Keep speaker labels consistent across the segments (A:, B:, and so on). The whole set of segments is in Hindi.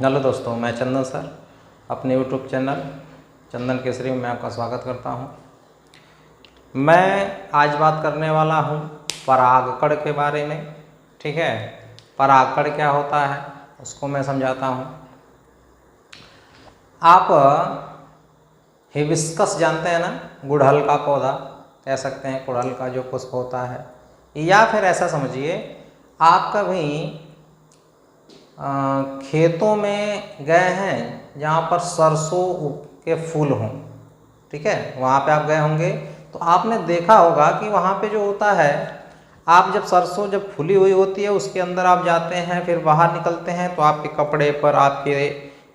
A: हेलो दोस्तों, मैं चंदन सर अपने यूट्यूब चैनल चंदन केसरी में आपका स्वागत करता हूं। मैं आज बात करने वाला हूं परागकण के बारे में। ठीक है, परागकण क्या होता है उसको मैं समझाता हूं। आप हिबिस्कस जानते हैं ना, गुड़हल का पौधा कह सकते हैं, गुड़हल का जो पुष्प होता है। या फिर ऐसा समझिए, आप कभी खेतों में गए हैं जहाँ पर सरसों के फूल हों। ठीक है, वहाँ पे आप गए होंगे तो आपने देखा होगा कि वहाँ पे जो होता है, आप जब सरसों जब फूली हुई होती है उसके अंदर आप जाते हैं, फिर बाहर निकलते हैं तो आपके कपड़े पर, आपके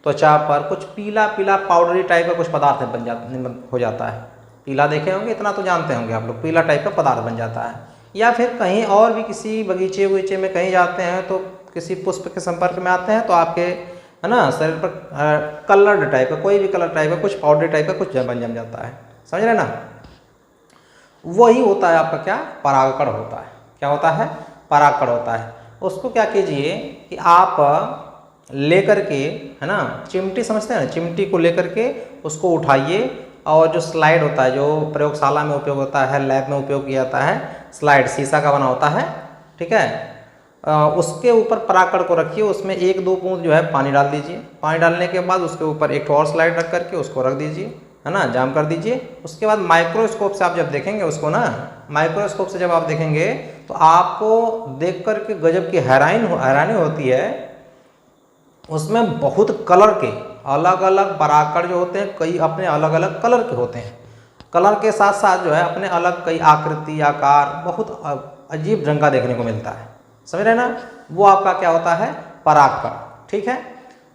A: त्वचा पर कुछ पीला पीला पाउडरी टाइप का कुछ पदार्थ हो जाता है। पीला देखे होंगे, इतना तो जानते होंगे आप लोग, पीला टाइप का पदार्थ बन जाता है। या फिर कहीं और भी किसी बगीचे वगीचे में कहीं जाते हैं तो किसी पुष्प के संपर्क में आते हैं तो आपके है ना शरीर पर कलर्ड टाइप का, कोई भी कलर टाइप का, कुछ पाउडर टाइप का कुछ जम जाता है। समझ रहे ना, वही होता है आपका क्या, परागकण होता है। क्या होता है, परागकण होता है। उसको क्या कीजिए कि आप लेकर के, है ना, चिमटी समझते हैं ना, चिमटी को लेकर के उसको उठाइए, और जो स्लाइड होता है, जो प्रयोगशाला में उपयोग होता है, लैब में उपयोग किया जाता है, स्लाइड शीशा का बना होता है। ठीक है, उसके ऊपर परागकण को रखिए, उसमें 1-2 बूंद जो है पानी डाल दीजिए। पानी डालने के बाद उसके ऊपर एक और स्लाइड रख करके उसको रख दीजिए, है ना, जाम कर दीजिए। उसके बाद माइक्रोस्कोप से आप जब देखेंगे उसको ना, माइक्रोस्कोप से जब आप देखेंगे तो आपको देख करके गजब की हैरानी होती है। उसमें बहुत कलर के अलग अलग परागकण जो होते हैं, कई अपने अलग अलग कलर के होते हैं। कलर के साथ साथ जो है अपने अलग कई आकृति, आकार, बहुत अजीब ढंग का देखने को मिलता है। समझ रहे ना, वो आपका क्या होता है, परागकण। ठीक है,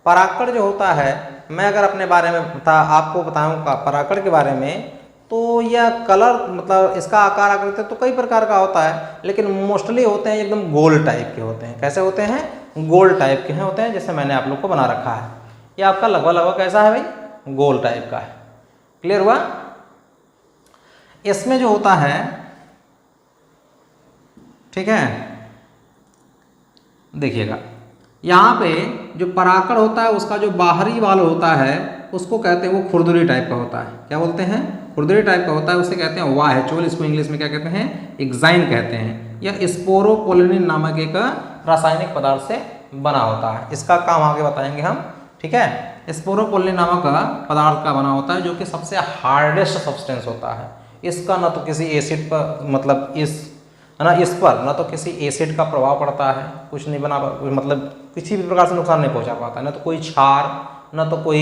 A: परागकण जो होता है, मैं अगर अपने बारे में आपको बताऊँ परागकण के बारे में, तो यह कलर मतलब इसका आकार आकृति तो कई प्रकार का होता है, लेकिन मोस्टली होते हैं एकदम गोल टाइप के होते हैं। कैसे होते हैं, गोल टाइप के हैं होते हैं, जैसे मैंने आप लोग को बना रखा है। ये आपका लगभग कैसा है भाई, गोल टाइप का है। क्लियर हुआ। इसमें जो होता है, ठीक है, देखिएगा यहाँ पे जो परागकण होता है उसका जो बाहरी वाल होता है उसको कहते हैं, वो खुरदुरी टाइप का होता है। क्या बोलते हैं, खुरदुरी टाइप का होता है, उसे कहते हैं वाहेचोल। इसको इंग्लिश में क्या कहते हैं, एग्जाइन कहते हैं। यह स्पोरोपोलिन नामक एक रासायनिक पदार्थ से बना होता है। इसका काम आगे बताएंगे हम। ठीक है, स्पोरोपोलिन नामक पदार्थ का बना होता है, जो कि सबसे हार्डेस्ट सब्सटेंस होता है। इसका न तो किसी एसिड पर, मतलब है ना, इस पर ना तो किसी एसिड का प्रभाव पड़ता है, कुछ नहीं बना, मतलब किसी भी प्रकार से नुकसान नहीं पहुंचा पाता है, ना तो कोई क्षार, ना तो कोई,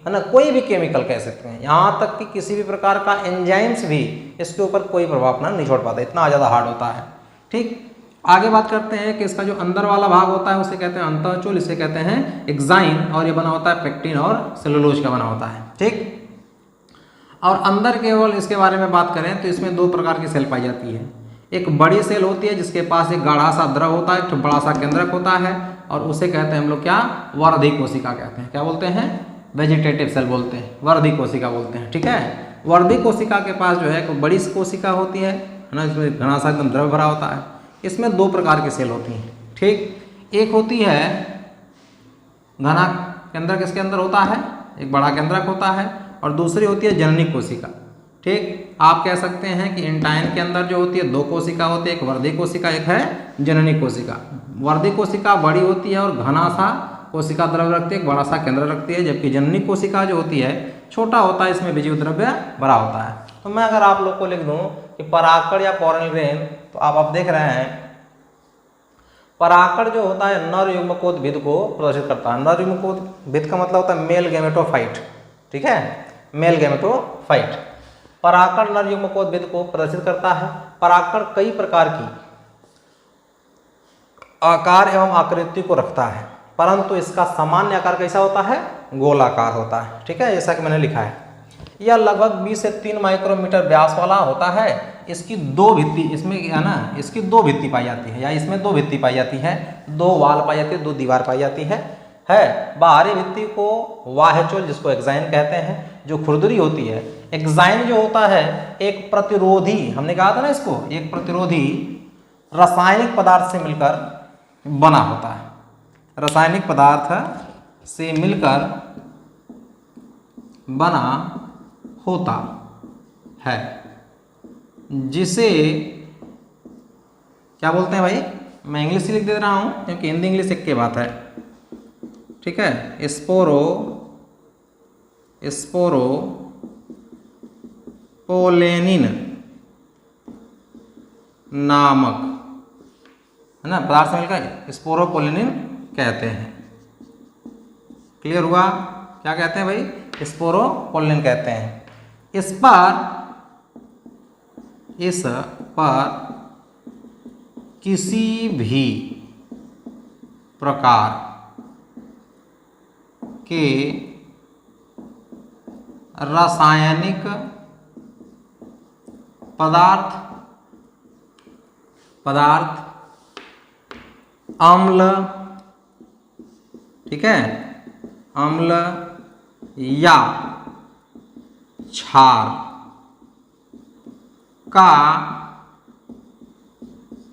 A: है ना, कोई भी केमिकल कह सकते हैं। यहाँ तक कि किसी भी प्रकार का एंजाइम्स भी इसके ऊपर कोई प्रभाव अपना नहीं छोड़ पाता, इतना ज़्यादा हार्ड होता है। ठीक, आगे बात करते हैं कि इसका जो अंदर वाला भाग होता है उसे कहते हैं अंतःचूल, इसे कहते हैं एग्जाइन, और ये बना होता है पेक्टिन और सेलुलोज का बना होता है। ठीक, और अंदर केवल इसके बारे में बात करें तो इसमें 2 प्रकार की सेल पाई जाती है। एक बड़ी सेल होती है जिसके पास एक गाढ़ा सा द्रव होता है, एक बड़ा सा केंद्रक होता है, और उसे कहते हैं हम लोग क्या, वर्धी कोशिका कहते हैं। क्या बोलते हैं, वेजिटेटिव सेल बोलते हैं, वर्धी कोशिका बोलते हैं। ठीक है, वर्धी कोशिका के पास जो है एक बड़ी कोशिका होती है ना, इसमें घना सा एकदम द्रव भरा होता है। इसमें 2 प्रकार की सेल होती हैं। ठीक, एक होती है घना केंद्रक, इसके अंदर होता है एक बड़ा केंद्रक होता है, और दूसरी होती है जननी कोशिका। ठीक, आप कह सकते हैं कि इंटाइन के अंदर जो होती है 2 कोशिका होती है, एक वर्धी कोशिका, एक है जननी कोशिका। वर्धी कोशिका बड़ी होती है और घना सा कोशिका द्रव्य रखती है, एक बड़ा सा केंद्र रखती है, जबकि जननी कोशिका जो होती है छोटा होता है, इसमें बीजीय द्रव्य बड़ा होता है। तो मैं अगर आप लोग को लिख दूं कि परागकण या पोलन ग्रेन, तो आप देख रहे हैं परागकण जो होता है नर युग्मकोद्भिद को प्रदर्शित करता है। नर युग्मकोद्भिद का मतलब होता है मेल गैमेटोफाइट। ठीक है, मेल गैमेटोफाइट। परागकण नर युग्मकोद्भिद को प्रदर्शित करता है। परागकण कई प्रकार की आकार एवं आकृति को रखता है, परंतु इसका सामान्य आकार कैसा होता है, गोलाकार होता है। ठीक है, जैसा कि मैंने लिखा है, यह लगभग 20 से 3 माइक्रोमीटर व्यास वाला होता है। इसकी 2 भित्ति, इसमें है ना, इसकी 2 भित्ति पाई जाती है, या इसमें 2 भित्ति पाई जाती है, 2 वाल पाई जाती है, 2 दीवार पाई जाती है। बाहरी भित्ति को वाहेचोल, जिसको एक्साइन कहते हैं, जो खुरदुरी होती है। एक्साइन जो होता है एक प्रतिरोधी, हमने कहा था ना इसको, एक प्रतिरोधी रासायनिक पदार्थ से मिलकर बना होता है, रासायनिक पदार्थ से मिलकर बना होता है, जिसे क्या बोलते हैं भाई? मैं इंग्लिश लिख दे रहा हूँ क्योंकि हिंदी इंग्लिश एक की बात है, ठीक है। स्पोरोपोलेनिन नामक, है ना, पदार्थ से मिलकर स्पोरोपोलेनिन कहते हैं। क्लियर हुआ? क्या कहते हैं भाई? स्पोरोपोलेनिन कहते हैं। इस पर किसी भी प्रकार के रासायनिक पदार्थ अम्ल, ठीक है, अम्ल या क्षार का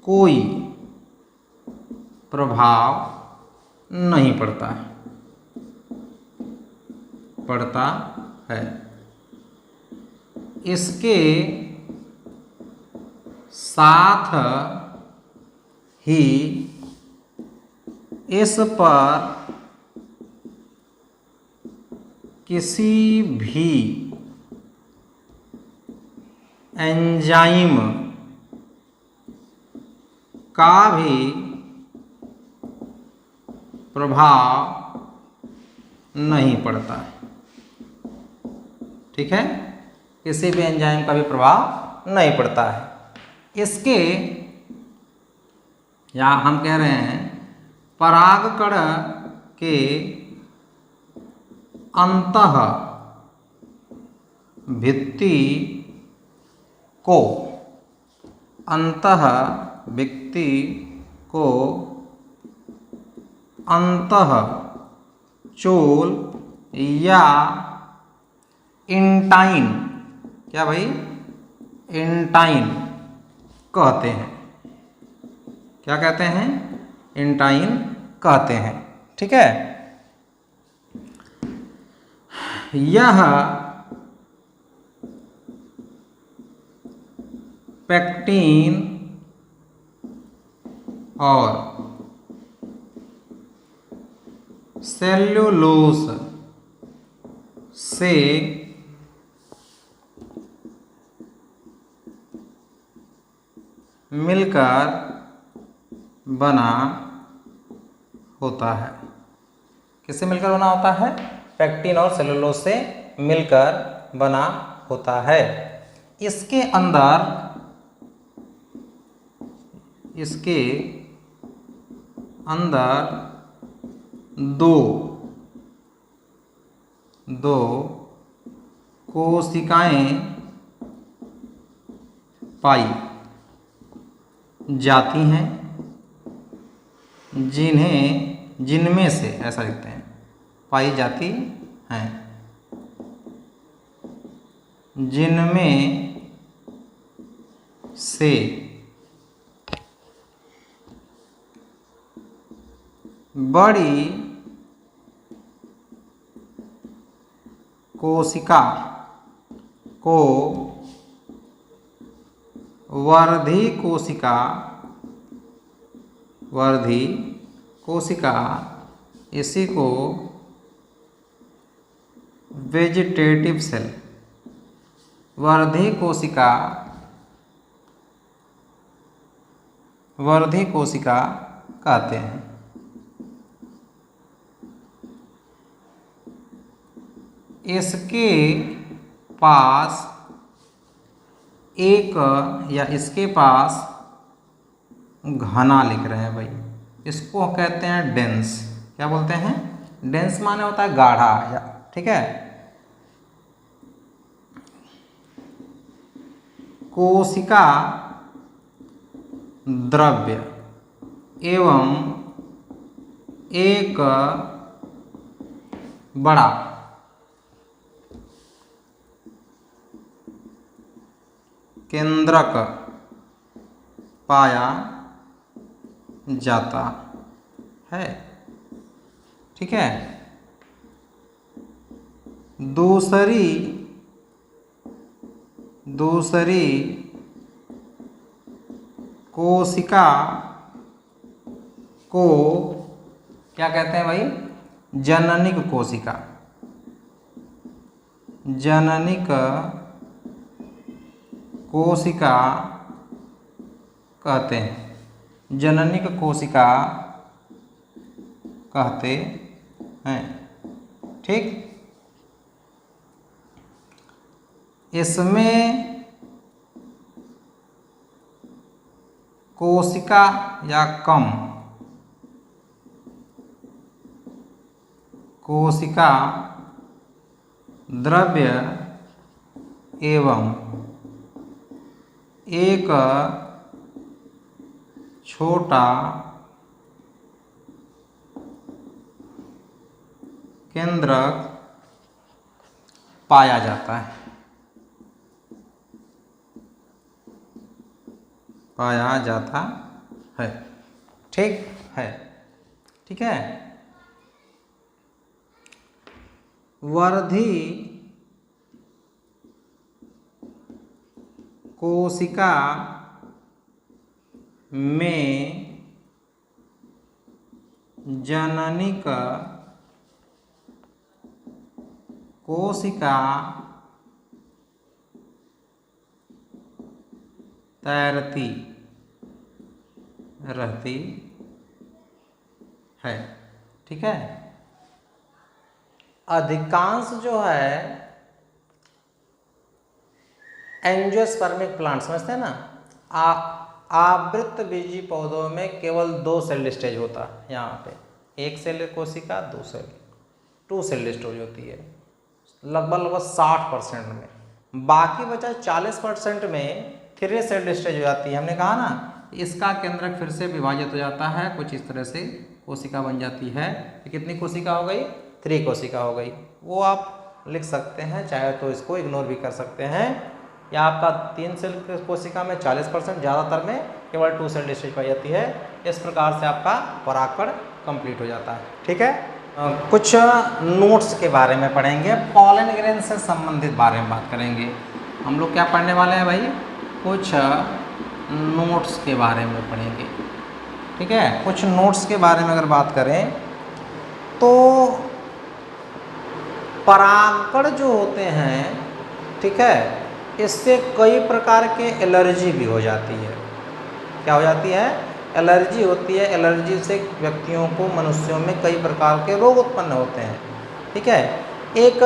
A: कोई प्रभाव नहीं पड़ता है। इसके साथ ही इस पर किसी भी एंजाइम का भी प्रभाव नहीं पड़ता है, ठीक है। किसी भी एंजाइम का भी प्रभाव नहीं पड़ता है। इसके, या हम कह रहे हैं परागकण के अंतः भित्ति को अंतः चोल या इंटाइन, क्या भाई? इंटाइन कहते हैं। क्या कहते हैं? इंटाइन कहते हैं, ठीक है। यह पेक्टिन और सेल्यूलोस से मिलकर बना होता है। किससे मिलकर बना होता है? पेक्टिन और सेलुलोज से मिलकर बना होता है। इसके अंदर दो कोशिकाएं पाई जाती हैं, जिनमें से, ऐसा लिखते हैं, पाई जाती हैं, जिनमें से बड़ी कोशिका को वर्धी कोशिका, इसी को वेजिटेटिव सेल, वर्धी कोशिका कहते हैं। इसके पास घना लिख रहे हैं भाई, इसको कहते हैं डेंस। क्या बोलते हैं? डेंस माने होता है गाढ़ा, या ठीक है। कोशिका द्रव्य एवं एक बड़ा केंद्रक पाया जाता है, ठीक है। दूसरी कोशिका को क्या कहते हैं भाई? जननिक कोशिका। जननिक कोशिका कहते हैं। जननिक कोशिका कहते हैं। ठीक, इसमें कोशिका या कम कोशिका द्रव्य एवं एक छोटा केंद्रक पाया जाता है। ठीक है। ठीक है। वर्धी कोशिका में जननिक कोशिका तैरती रहती है। ठीक है। अधिकांश जो है एंजियोस्पर्मिक प्लांट, समझते हैं ना, आवृत बीजी पौधों में केवल 2 सेल स्टेज होता है। यहाँ पे 1 सेल कोशिका, 2 सेल स्टेज होती है लगभग 60% में। बाकी बचा 40% में 3 सेल स्टेज हो जाती है। हमने कहा ना, इसका केंद्रक फिर से विभाजित हो जाता है, कुछ इस तरह से कोशिका बन जाती है। तो कितनी कोशिका हो गई? 3 कोशिका हो गई। वो आप लिख सकते हैं, चाहे तो इसको इग्नोर भी कर सकते हैं। या आपका 3 सेल कोशिका में 40%, ज़्यादातर में केवल 2 सेल स्टेज पाई जाती है। इस प्रकार से आपका परागकण कंप्लीट हो जाता है। ठीक है। कुछ नोट्स के बारे में पढ़ेंगे, पॉलन ग्रेन से संबंधित बारे में बात करेंगे। हम लोग क्या पढ़ने वाले हैं भाई? कुछ नोट्स के बारे में पढ़ेंगे। ठीक है। कुछ नोट्स के बारे में अगर बात करें तो परागकण जो होते हैं, ठीक है, इससे कई प्रकार के एलर्जी भी हो जाती है। क्या हो जाती है? एलर्जी होती है। एलर्जी से व्यक्तियों को, मनुष्यों में कई प्रकार के रोग उत्पन्न होते हैं। ठीक है। एक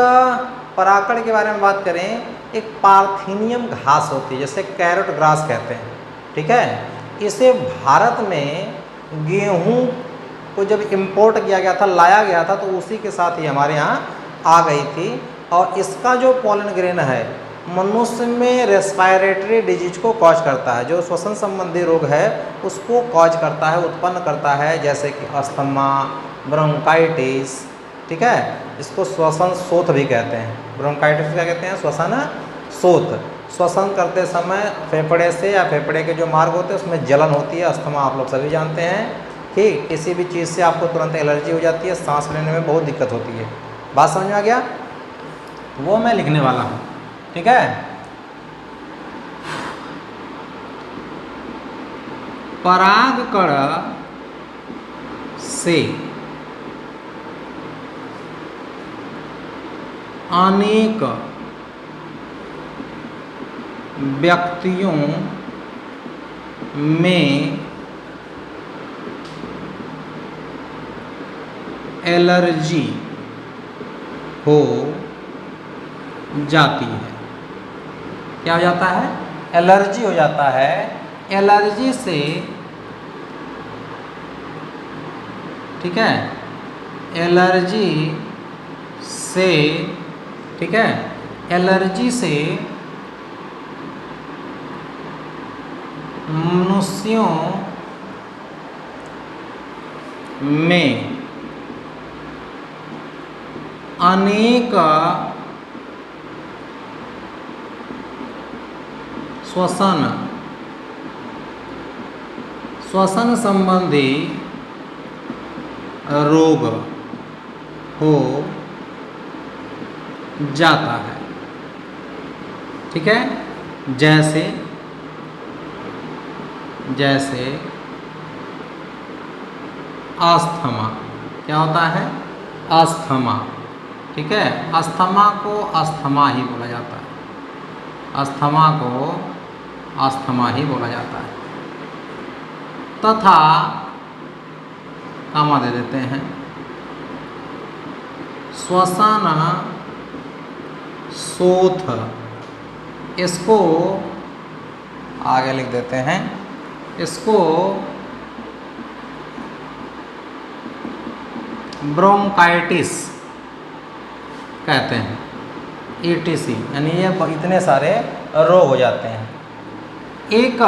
A: परागकण के बारे में बात करें, एक पार्थेनियम घास होती है, जैसे कैरेट ग्रास कहते हैं। ठीक है। इसे भारत में गेहूं को जब इंपोर्ट किया गया था, लाया गया था, तो उसी के साथ ही हमारे यहाँ आ गई थी। और इसका जो पॉलन ग्रेन है, मनुष्य में रेस्पिरेटरी डिजीज को कॉज करता है। जो श्वसन संबंधी रोग है उसको कॉज करता है, उत्पन्न करता है, जैसे कि अस्थमा, ब्रोंकाइटिस। ठीक है। इसको श्वसन शोथ भी कहते हैं। ब्रोंकाइटिस क्या कहते हैं? श्वसन शोथ। श्वसन करते समय फेफड़े से या फेफड़े के जो मार्ग होते हैं उसमें जलन होती है। अस्थमा आप लोग सभी जानते हैं। ठीक, किसी भी चीज़ से आपको तुरंत एलर्जी हो जाती है, सांस लेने में बहुत दिक्कत होती है। बात समझ में आ गया? वो मैं लिखने वाला हूँ। ठीक है। परागकण से अनेक व्यक्तियों में एलर्जी हो जाती है। क्या हो जाता है? एलर्जी हो जाता है। एलर्जी से, ठीक है, एलर्जी से, ठीक है, एलर्जी से मनुष्यों में अनेक श्वसन संबंधी रोग हो जाता है। ठीक है, जैसे जैसे अस्थमा, क्या होता है? अस्थमा। ठीक है, अस्थमा को अस्थमा ही बोला जाता है, अस्थमा को अस्थमा ही बोला जाता है। तथा कामा दे देते हैं, श्वसन शोथ, इसको आगे लिख देते हैं, इसको ब्रोंकाइटिस कहते हैं, ETC, यानी ये इतने सारे रोग हो जाते हैं। एक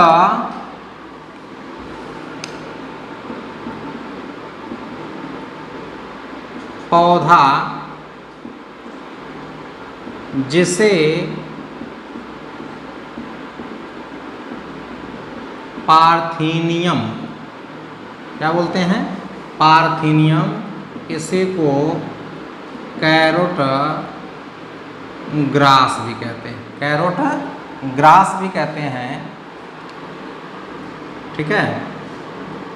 A: पौधा जिसे पार्थेनियम, क्या बोलते हैं? पार्थेनियम, इसी को कैरोट ग्रास भी कहते हैं, कैरोट ग्रास भी कहते हैं। ठीक है,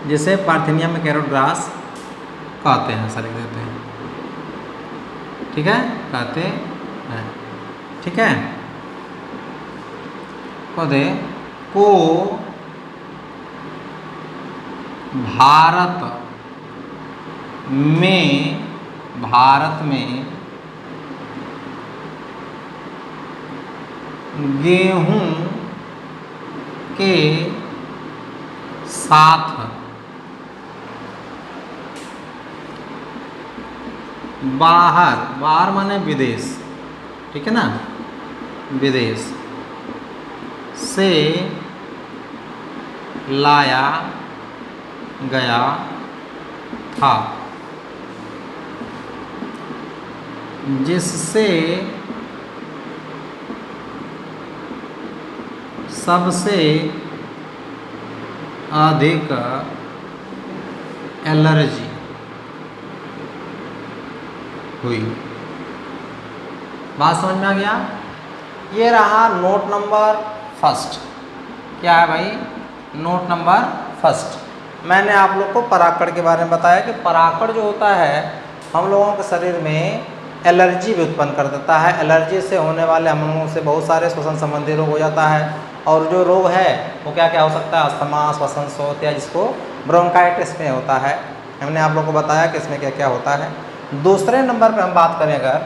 A: जिसे पार्थेनियम में कैरोट ग्रास कहते हैं, ऐसा लिख देते हैं। ठीक है, कहते हैं। ठीक है, पौधे को भारत में गेहूं के साथ बाहर माने विदेश, ठीक है ना, विदेश से लाया गया था, जिससे सबसे अधिक एलर्जी हुई। बात समझ में आ गया? ये रहा नोट नंबर फर्स्ट। क्या है भाई? Note number first. मैंने आप लोग को पराकड़ के बारे में बताया कि पराकड़ जो होता है हम लोगों के शरीर में एलर्जी भी उत्पन्न कर देता है। एलर्जी से होने वाले हम लोगों से बहुत सारे श्वसन संबंधी रोग हो जाता है, और जो रोग है वो क्या क्या हो सकता है? अस्थमा, श्वसन शोथ, या जिसको ब्रोंकाइटिस में होता है। हमने आप लोग को बताया कि इसमें क्या क्या होता है। दूसरे नंबर पे हम बात करें अगर,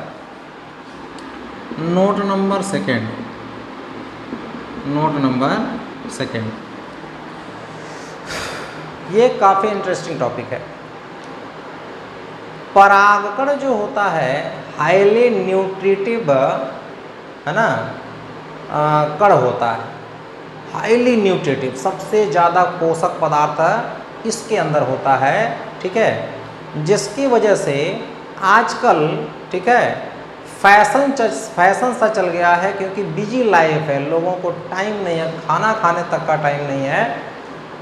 A: note number second, note number second, ये काफ़ी इंटरेस्टिंग टॉपिक है। परागकण जो होता है हाईली न्यूट्रिटिव, है ना, कण होता है। हाईली न्यूट्रिटिव, सबसे ज़्यादा पोषक पदार्थ इसके अंदर होता है। ठीक है, जिसकी वजह से आजकल, ठीक है, फैशन सा चल गया है, क्योंकि बिजी लाइफ है, लोगों को टाइम नहीं है, खाना खाने तक का टाइम नहीं है।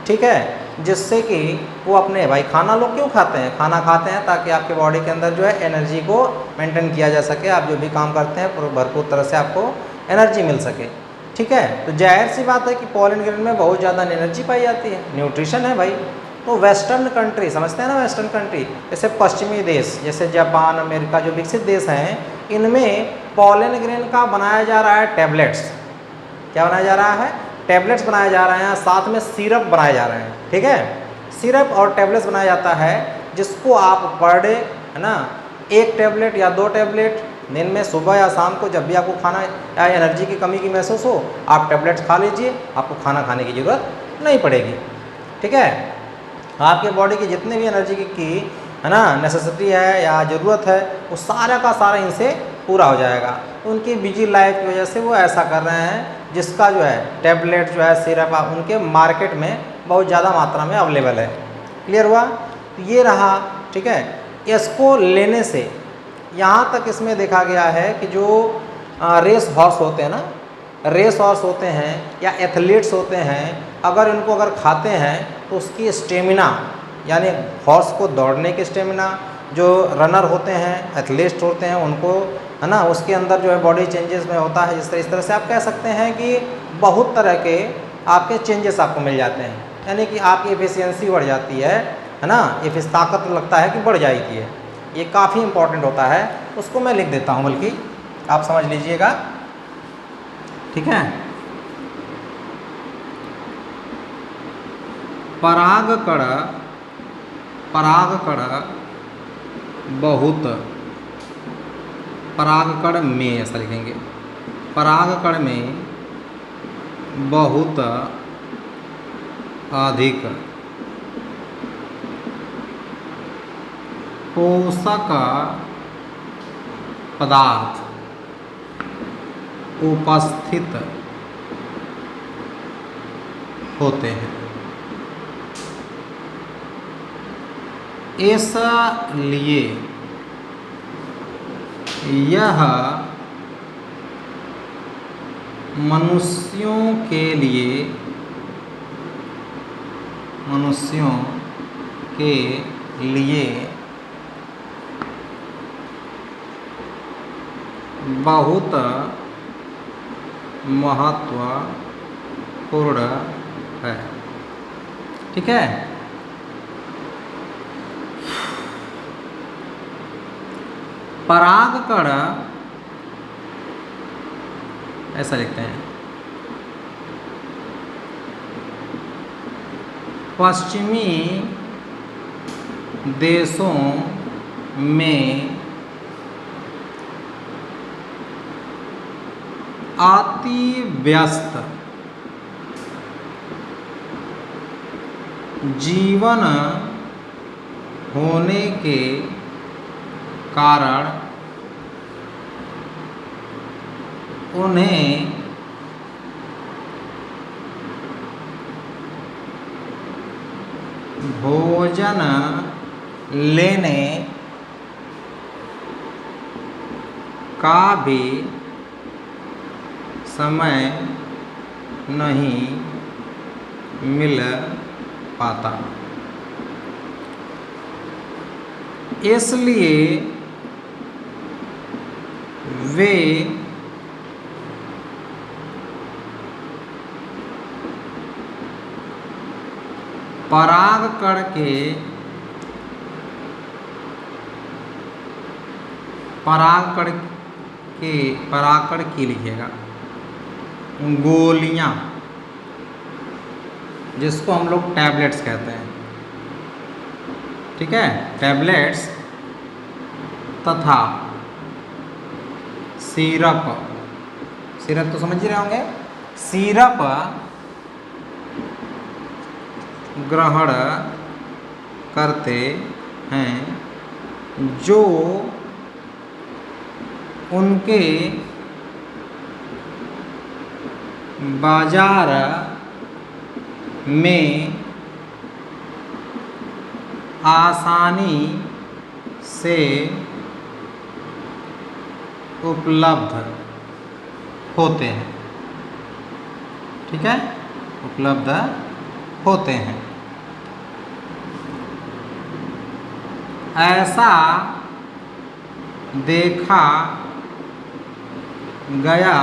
A: ठीक है, जिससे कि वो अपने, भाई खाना लोग क्यों खाते हैं? खाना खाते हैं ताकि आपके बॉडी के अंदर जो है एनर्जी को मेंटेन किया जा सके, आप जो भी काम करते हैं भरपूर तरह से आपको एनर्जी मिल सके। ठीक है, तो जाहिर सी बात है कि पॉलन ग्रेन में बहुत ज़्यादा एनर्जी पाई जाती है, न्यूट्रिशन है भाई। तो वेस्टर्न कंट्री, समझते हैं ना, वेस्टर्न कंट्री जैसे पश्चिमी देश, जैसे जापान, अमेरिका, जो विकसित देश हैं, इनमें पॉलन ग्रेन का बनाया जा रहा है टैबलेट्स। क्या बनाया जा रहा है? टैबलेट्स बनाए जा रहे हैं, साथ में सिरप बनाए जा रहे हैं। ठीक है, सिरप और टैबलेट्स बनाया जाता है, जिसको आप पर डे, है ना, 1 टैबलेट या 2 टैबलेट दिन में, सुबह या शाम को, जब भी आपको खाना या एनर्जी की कमी की महसूस हो, आप टैबलेट्स खा लीजिए, आपको खाना खाने की ज़रूरत नहीं पड़ेगी। ठीक है, आपके बॉडी की जितने भी एनर्जी की है ना नेसेसिटी है या ज़रूरत है, वो सारा का सारा इनसे पूरा हो जाएगा। तो उनकी बिजी लाइफ की वजह से वो ऐसा कर रहे हैं, जिसका जो है टैबलेट जो है, सिरप उनके मार्केट में बहुत ज़्यादा मात्रा में अवेलेबल है। क्लियर हुआ? तो ये रहा। ठीक है, इसको लेने से यहाँ तक इसमें देखा गया है कि जो रेस हॉर्स होते हैं ना, रेस हॉर्स होते हैं या एथलीट्स होते हैं, अगर इनको खाते हैं तो उसकी स्टेमिना, यानी हॉर्स को दौड़ने की स्टेमिना, जो रनर होते हैं, एथलीट होते हैं, उनको है ना उसके अंदर जो है बॉडी चेंजेस में होता है। इस तरह से आप कह सकते हैं कि बहुत तरह के आपके चेंजेस आपको मिल जाते हैं, यानी कि आपकी एफिशिएंसी बढ़ जाती है ना, ताकत लगता है कि बढ़ जाएगी है। ये काफ़ी इंपॉर्टेंट होता है, उसको मैं लिख देता हूँ, बल्कि आप समझ लीजिएगा, ठीक है। परागकण बहुत, परागकण में ऐसा लिखेंगे, परागकण में बहुत अधिक पोषक पदार्थ उपस्थित होते हैं। इसलिए यह मनुष्यों के लिए बहुत महत्वपूर्ण है, ठीक है। परागकण ऐसा लिखते हैं, पश्चिमी देशों में अति व्यस्त जीवन होने के कारण उन्हें भोजन लेने का भी समय नहीं मिल पाता। इसलिए वे परागकण की लिखिएगा गोलियां, जिसको हम लोग टैबलेट्स कहते हैं, ठीक है, टैबलेट्स तथा सिरप तो समझ ही रहे होंगे, सिरप ग्रहण करते हैं, जो उनके बाजार में आसानी से उपलब्ध होते हैं, ठीक है, उपलब्ध होते हैं। ऐसा देखा गया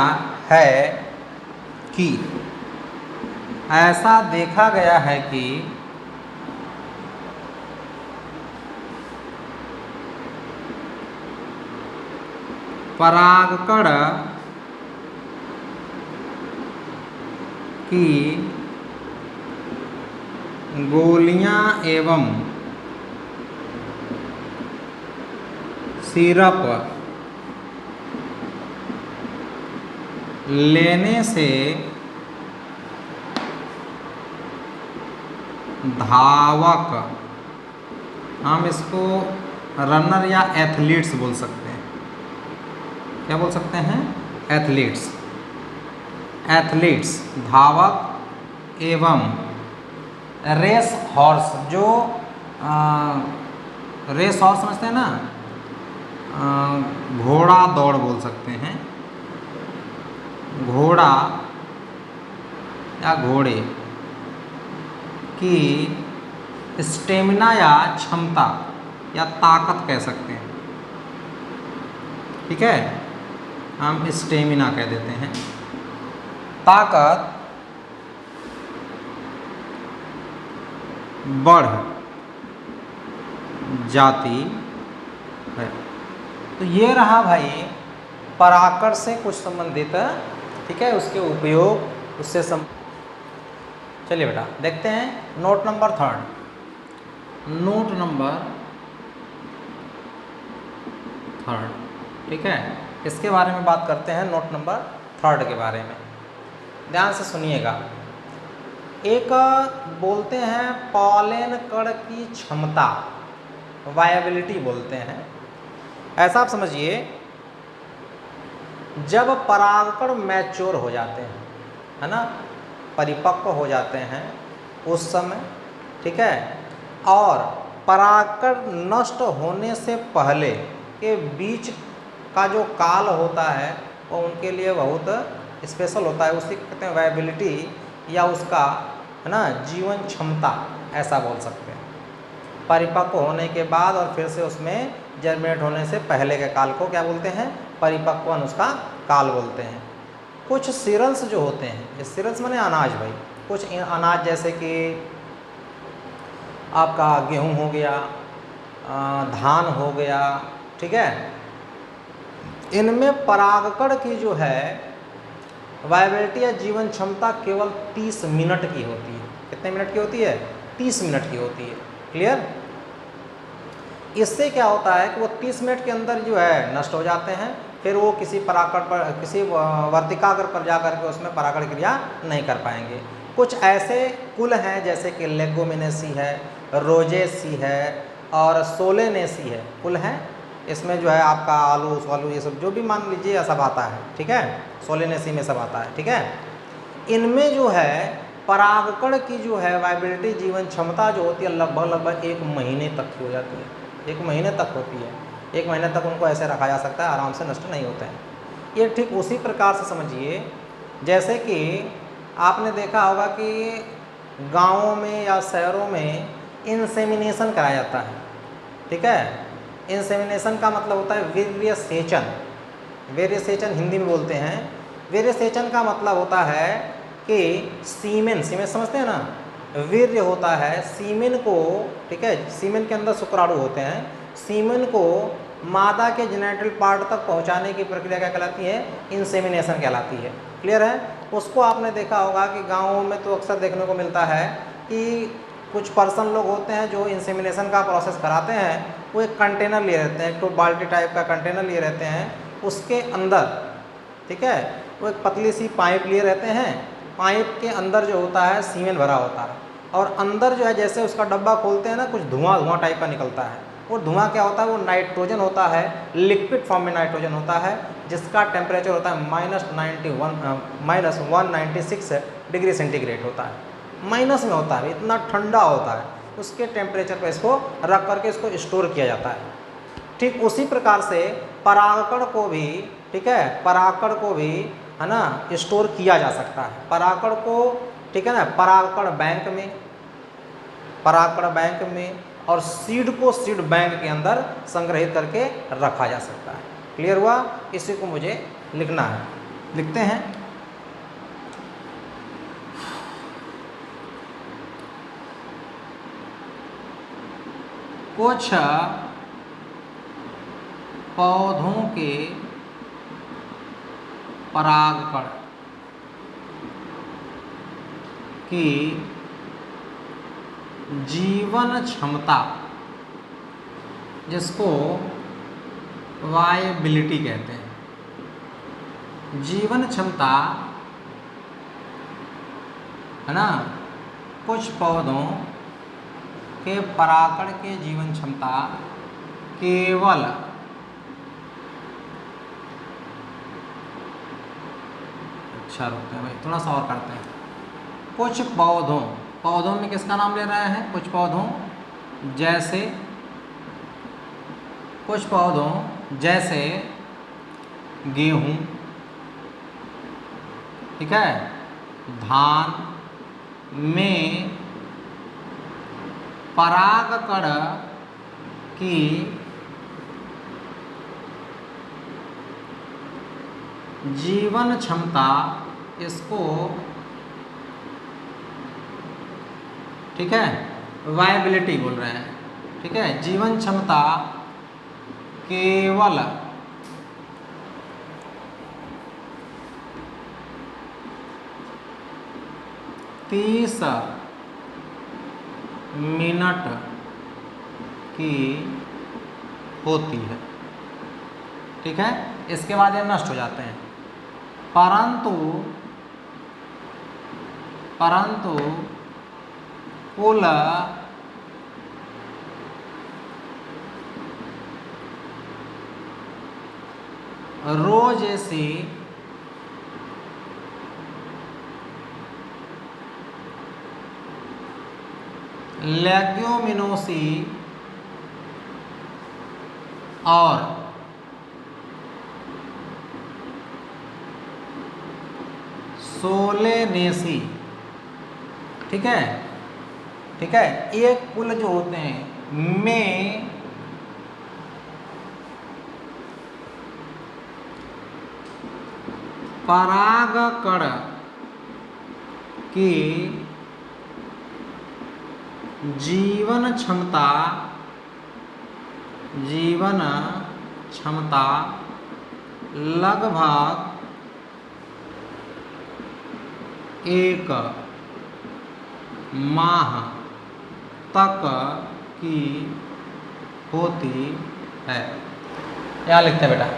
A: है कि परागकण की गोलियां एवं सिरप लेने से धावक, हम इसको रनर या एथलीट्स बोल सकते हैं। क्या बोल सकते हैं? एथलीट्स धावक एवं रेस हॉर्स, जो रेस हॉर्स समझते हैं ना, घोड़ा दौड़ बोल सकते हैं, घोड़ा या घोड़े की स्टेमिना या क्षमता या ताकत कह सकते हैं, ठीक है, हम स्टेमिना कह देते हैं। ताकत बढ़ जाती है। तो ये रहा भाई पराकड़ से कुछ संबंधित, ठीक है, उसके उपयोग उससे चलिए बेटा देखते हैं नोट नंबर 3, नोट नंबर 3, ठीक है, इसके बारे में बात करते हैं। नोट नंबर 3 के बारे में ध्यान से सुनिएगा। एक बोलते हैं पॉलन कण की क्षमता, वायबिलिटी बोलते हैं। ऐसा आप समझिए, जब परागकण मैच्योर हो जाते हैं, है ना, परिपक्व हो जाते हैं उस समय, ठीक है, और परागकण नष्ट होने से पहले के बीच का जो काल होता है वो उनके लिए बहुत स्पेशल होता है। उसी को कहते हैं वायबिलिटी, या उसका, है ना, जीवन क्षमता ऐसा बोल सकते हैं। परिपक्व होने के बाद और फिर से उसमें जर्मिनेट होने से पहले के काल को क्या बोलते हैं? परिपक्वन उसका काल बोलते हैं। कुछ सीरियल्स जो होते हैं, ये सीरियल्स माने अनाज भाई, कुछ अनाज जैसे कि आपका गेहूं हो गया, धान हो गया, ठीक है, इनमें परागकण की जो है वायबिलिटी या जीवन क्षमता केवल 30 मिनट की होती है। कितने मिनट की होती है? 30 मिनट की होती है। क्लियर? इससे क्या होता है कि वो 30 मिनट के अंदर जो है नष्ट हो जाते हैं, फिर वो किसी परागकण पर, किसी वर्तिकाग्र पर जा करके उसमें परागण क्रिया नहीं कर पाएंगे। कुछ ऐसे कुल हैं जैसे कि लेगुमिनेसी है, रोजेसी है और सोलेनेसी है, कुल हैं। इसमें जो है आपका आलू वालू ये सब जो भी मान लीजिए सब आता है, ठीक है, सोलेनेसी में सब आता है, ठीक है। इनमें जो है परागकण की जो है वायबिलिटी, जीवन क्षमता जो होती है लगभग 1 महीने तक की हो जाती है। 1 महीने तक होती है। 1 महीने तक उनको ऐसे रखा जा सकता है, आराम से नष्ट नहीं होते हैं। ये ठीक उसी प्रकार से समझिए जैसे कि आपने देखा होगा कि गाँवों में या शहरों में इंसेमिनेशन कराया जाता है, ठीक है। इंसेमिनेशन का मतलब होता है वीर्य सेचन। वीर्य सेचन हिंदी में बोलते हैं। वीर्य सेचन का मतलब होता है कि सीमेन, सीमेन समझते हैं ना, वीर्य होता है सीमेन को, ठीक है, सीमेन के अंदर शुक्राणु होते हैं, सीमेन को मादा के जेनिटल पार्ट तक पहुंचाने की प्रक्रिया क्या कहलाती है? इंसेमिनेशन कहलाती है। क्लियर है? उसको आपने देखा होगा कि गाँवों में तो अक्सर देखने को मिलता है कि कुछ पर्सन लोग होते हैं जो इंसेमिनेशन का प्रोसेस कराते हैं, वो एक कंटेनर लिए रहते हैं, तो बाल्टी टाइप का कंटेनर लिए रहते हैं, उसके अंदर, ठीक है, वो एक पतली सी पाइप लिए रहते हैं, पाइप के अंदर जो होता है सीमेन भरा होता है, और अंदर जो है जैसे उसका डब्बा खोलते हैं ना, कुछ धुआं टाइप का निकलता है। वो धुआं क्या होता है? वो नाइट्रोजन होता है, लिक्विड फॉर्म में नाइट्रोजन होता है, जिसका टेम्परेचर होता है -196 डिग्री सेंटीग्रेड होता है, माइनस में होता है, इतना ठंडा होता है। उसके टेम्परेचर पर इसको रख करके इसको स्टोर किया जाता है। ठीक उसी प्रकार से परागकण को भी, ठीक है, परागकण को भी, है ना, स्टोर किया जा सकता है। परागकण को, ठीक है ना, परागकण बैंक में, परागकण बैंक में, और सीड को सीड बैंक के अंदर संग्रहित करके रखा जा सकता है। क्लियर हुआ? इसी को मुझे लिखना है, लिखते हैं। कुछ पौधों के परागकण की जीवन क्षमता, जिसको वायबिलिटी कहते हैं, जीवन क्षमता, है ना, कुछ पौधों के परागकण के जीवन क्षमता केवल अच्छा रुकते हैं भाई, थोड़ा सा और करते हैं। कुछ पौधों में किसका नाम ले रहे हैं? कुछ पौधों जैसे, कुछ पौधों जैसे गेहूं, ठीक है, धान में परागकण की जीवन क्षमता, इसको ठीक है वायबिलिटी बोल रहे हैं, ठीक है। जीवन क्षमता केवल 30 मिनट की होती है, ठीक है। इसके बाद ये नष्ट हो जाते हैं। परंतु कुल रोजेसी लेग्यूमिनोसी और सोलेनेसी, ठीक है, ठीक है। ये कुल जो होते हैं में परागकण की जीवन क्षमता लगभग 1 माह तक की होती है। यहाँ लिखते हैं बेटा,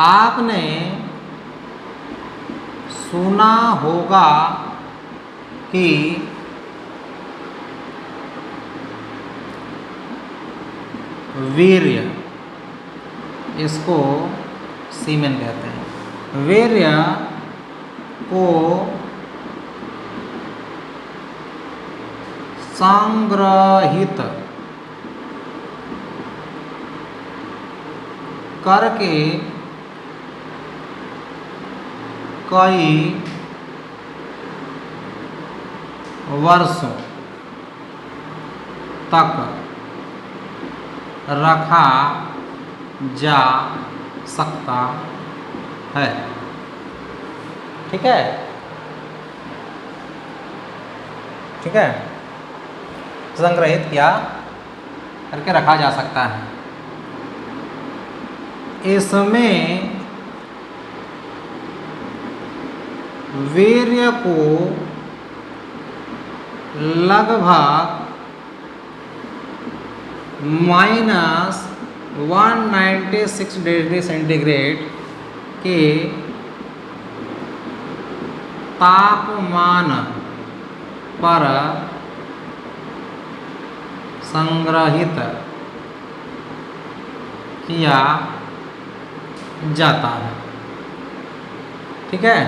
A: आपने सुना होगा कि वीर्य, इसको सीमेन कहते हैं, वीर्य को संग्रहित करके कई वर्षों तक रखा जा सकता है, ठीक है, ठीक है। संग्रहित किया करके रखा जा सकता है। इसमें वीर्य को लगभग -196 डिग्री सेंटीग्रेड के तापमान पर संग्रहित किया जाता है, ठीक है।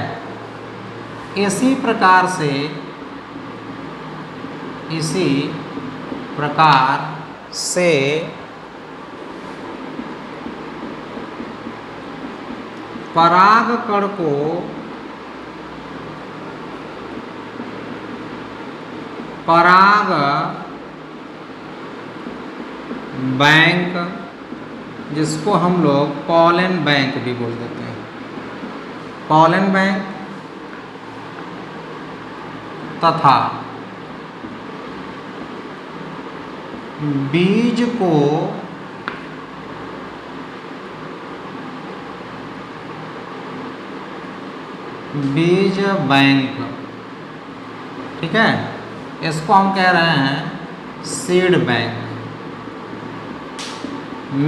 A: इसी प्रकार से परागकण को पराग बैंक, जिसको हम लोग पॉलन बैंक भी बोल देते हैं, पॉलन बैंक तथा बीज को बीज बैंक, ठीक है, इसको हम कह रहे हैं सीड बैंक,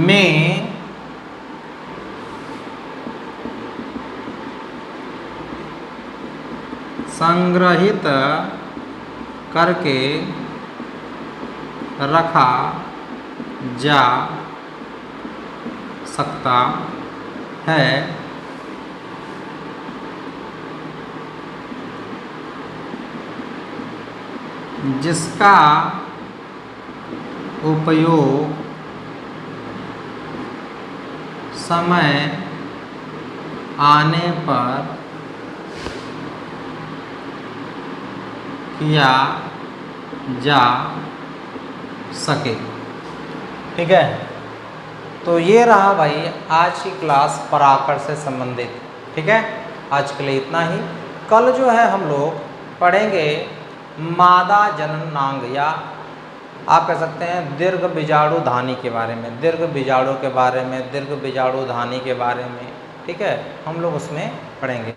A: में संग्रहित करके रखा जा सकता है, जिसका उपयोग समय आने पर किया जा सके। ठीक है, तो ये रहा भाई आज की क्लास पराकड़ से संबंधित। ठीक है, आज के लिए इतना ही। कल जो है हम लोग पढ़ेंगे मादा जननांग, या आप कह सकते हैं दीर्घ बीजाणु धानी के बारे में, दीर्घ बीजाणु के बारे में, दीर्घ बीजाणु धानी के बारे में। ठीक है, हम लोग उसमें पढ़ेंगे।